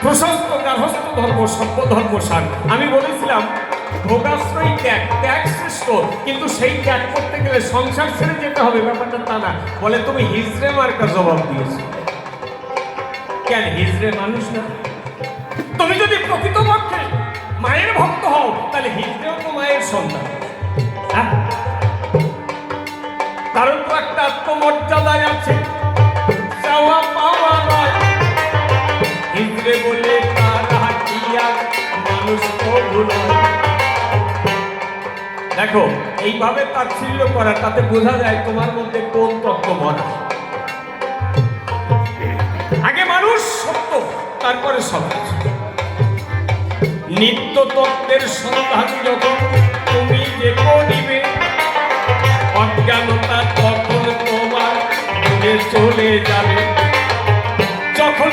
প্রশস্ত গার্হস্থ ধর্ম সভ্য ধর্ম সার। আমি বলেছিলাম ভোগাশ্রয় ত্যাগ, ত্যাগ শ্রেষ্ঠ, কিন্তু সেই ত্যাগ করতে গেলে সংসার ছেড়ে যেতে হবে, ব্যাপারটা তা না। বলে তুমি হিজড়ে মার্কা জবাব দিয়েছো কেন? হিজড়ে মানুষ না? তুমি যদি প্রকৃতপক্ষে মায়ের ভক্ত হও তাহলে হিজড়েও তো মায়ের সন্তান। কারণ তো একটা আত্মমর্যাদায় আছে, চাওয়া পাওয়া নয়। হিজড়ে বলে তার হাতিয়া মানুষ প্রভু নয়। দেখো এইভাবে তাচ্ছিল্য করা, তাতে বোঝা যায় তোমার মধ্যে কোন তত্ত্ব ভরা। আগে মানুষ সত্য, তারপরে সমাজ। নিত্য তত্ত্বের সন্ধান যখন তুমি যে করিবে, অজ্ঞানতা তখন তোমার দূরে চলে যাবে। যখন